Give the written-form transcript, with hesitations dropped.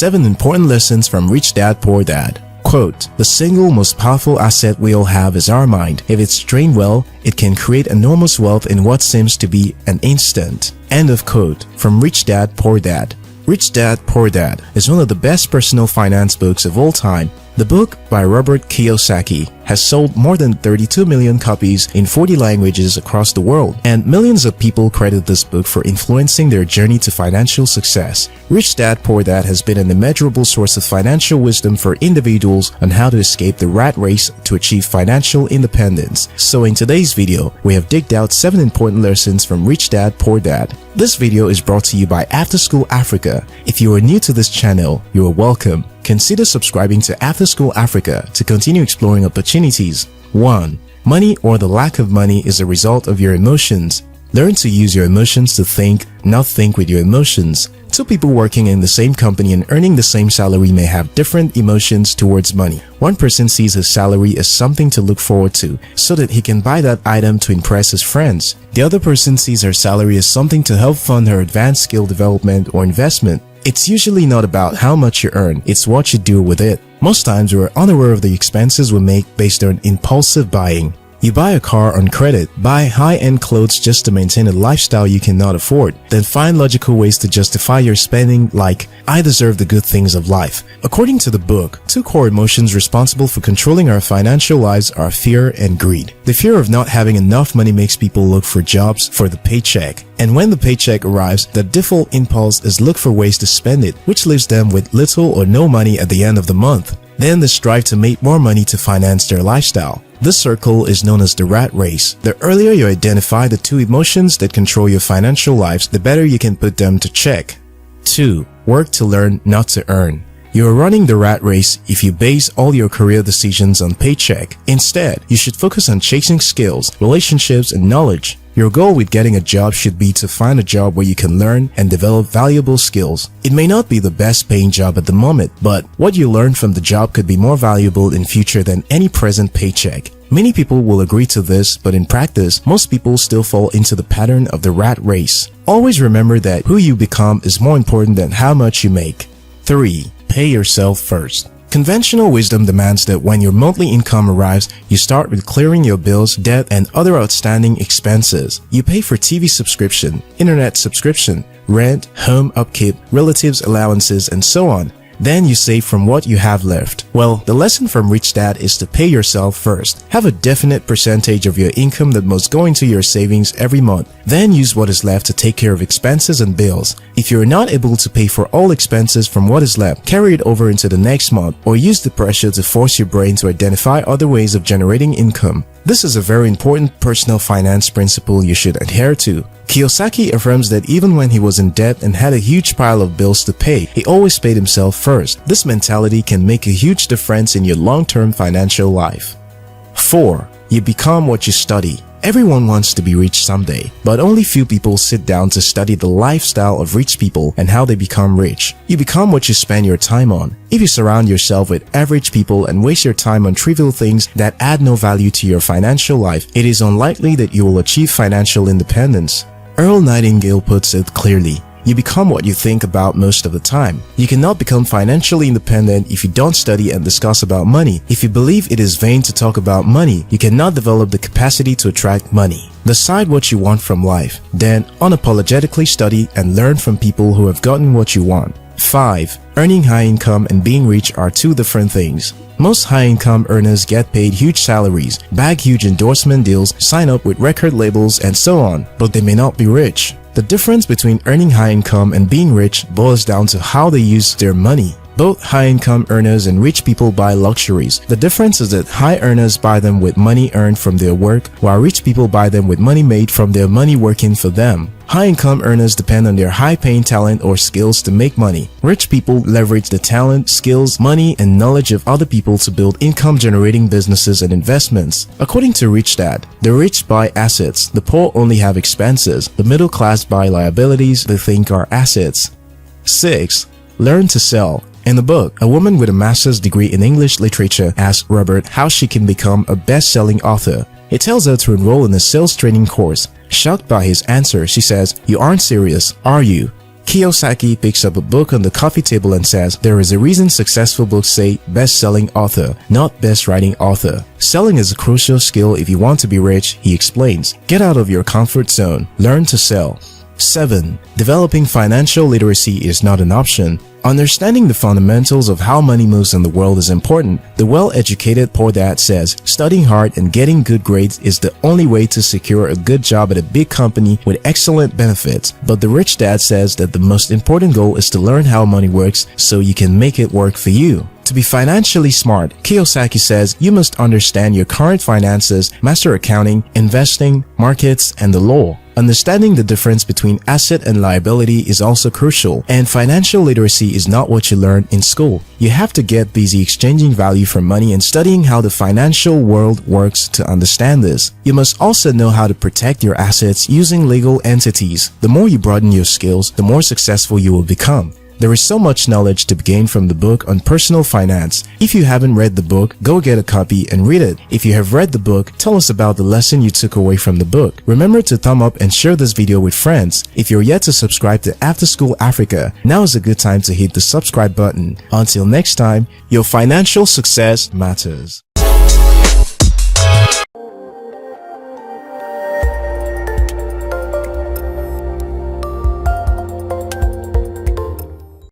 7 important lessons from Rich Dad Poor Dad. Quote, "The single most powerful asset we all have is our mind. If it's trained well, it can create enormous wealth in what seems to be an instant." End of quote from Rich Dad Poor Dad. Rich Dad Poor Dad is one of the best personal finance books of all time. The book, by Robert Kiyosaki, has sold more than 32 million copies in 40 languages across the world, and millions of people credit this book for influencing their journey to financial success. Rich Dad Poor Dad has been an immeasurable source of financial wisdom for individuals on how to escape the rat race to achieve financial independence. So in today's video, we have digged out 7 important lessons from Rich Dad Poor Dad. This video is brought to you by After School Africa. If you are new to this channel, you are welcome. Consider subscribing to After School Africa to continue exploring opportunities. 1. Money or the lack of money is a result of your emotions. Learn to use your emotions to think, not think with your emotions. Two people working in the same company and earning the same salary may have different emotions towards money. One person sees his salary as something to look forward to, so that he can buy that item to impress his friends. The other person sees her salary as something to help fund her advanced skill development or investment. It's usually not about how much you earn, it's what you do with it. Most times we're unaware of the expenses we make based on impulsive buying. You buy a car on credit, buy high-end clothes just to maintain a lifestyle you cannot afford, then find logical ways to justify your spending like, "I deserve the good things of life." According to the book, 2 core emotions responsible for controlling our financial lives are fear and greed. The fear of not having enough money makes people look for jobs for the paycheck. And when the paycheck arrives, the default impulse is look for ways to spend it, which leaves them with little or no money at the end of the month. Then they strive to make more money to finance their lifestyle. This circle is known as the rat race. The earlier you identify the 2 emotions that control your financial lives, the better you can put them to check. 2. Work to learn, not to earn. You are running the rat race if you base all your career decisions on paycheck. Instead, you should focus on chasing skills, relationships, and knowledge. Your goal with getting a job should be to find a job where you can learn and develop valuable skills. It may not be the best paying job at the moment, but what you learn from the job could be more valuable in future than any present paycheck. Many people will agree to this, but in practice, most people still fall into the pattern of the rat race. Always remember that who you become is more important than how much you make. 3. Pay yourself first. Conventional wisdom demands that when your monthly income arrives, you start with clearing your bills, debt, and other outstanding expenses. You pay for TV subscription, internet subscription, rent, home upkeep, relatives' allowances, and so on. Then you save from what you have left. Well, the lesson from Rich Dad is to pay yourself first. Have a definite percentage of your income that must go into your savings every month. Then use what is left to take care of expenses and bills. If you are not able to pay for all expenses from what is left, carry it over into the next month, or use the pressure to force your brain to identify other ways of generating income. This is a very important personal finance principle you should adhere to. Kiyosaki affirms that even when he was in debt and had a huge pile of bills to pay, he always paid himself first. This mentality can make a huge difference in your long-term financial life. 4. You become what you study. Everyone wants to be rich someday, but only few people sit down to study the lifestyle of rich people and how they become rich. You become what you spend your time on. If you surround yourself with average people and waste your time on trivial things that add no value to your financial life, it is unlikely that you will achieve financial independence. Earl Nightingale puts it clearly. You become what you think about most of the time. You cannot become financially independent if you don't study and discuss about money. If you believe it is vain to talk about money, you cannot develop the capacity to attract money. Decide what you want from life. Then unapologetically study and learn from people who have gotten what you want. 5. Earning high income and being rich are 2 different things. Most high-income earners get paid huge salaries, bag huge endorsement deals, sign up with record labels, and so on, but they may not be rich. The difference between earning high income and being rich boils down to how they use their money. Both high-income earners and rich people buy luxuries. The difference is that high earners buy them with money earned from their work, while rich people buy them with money made from their money working for them. High-income earners depend on their high-paying talent or skills to make money. Rich people leverage the talent, skills, money, and knowledge of other people to build income-generating businesses and investments. According to Rich Dad, the rich buy assets, the poor only have expenses, the middle class buy liabilities they think are assets. 6. Learn to sell. In the book, a woman with a master's degree in English literature asks Robert how she can become a best-selling author. He tells her to enroll in a sales training course. Shocked by his answer, she says, "You aren't serious, are you?" Kiyosaki picks up a book on the coffee table and says, there is a reason successful books say best-selling author, not best-writing author. Selling is a crucial skill if you want to be rich, he explains. Get out of your comfort zone. Learn to sell. 7. Developing financial literacy is not an option. Understanding the fundamentals of how money moves in the world is important. The well-educated poor dad says, studying hard and getting good grades is the only way to secure a good job at a big company with excellent benefits. But the rich dad says that the most important goal is to learn how money works so you can make it work for you. To be financially smart, Kiyosaki says you must understand your current finances, master accounting, investing, markets, and the law. Understanding the difference between asset and liability is also crucial, and financial literacy is not what you learn in school. You have to get busy exchanging value for money and studying how the financial world works to understand this. You must also know how to protect your assets using legal entities. The more you broaden your skills, the more successful you will become. There is so much knowledge to be gained from the book on personal finance. If you haven't read the book, go get a copy and read it. If you have read the book, tell us about the lesson you took away from the book. Remember to thumb up and share this video with friends. If you're yet to subscribe to After School Africa, now is a good time to hit the subscribe button. Until next time, your financial success matters.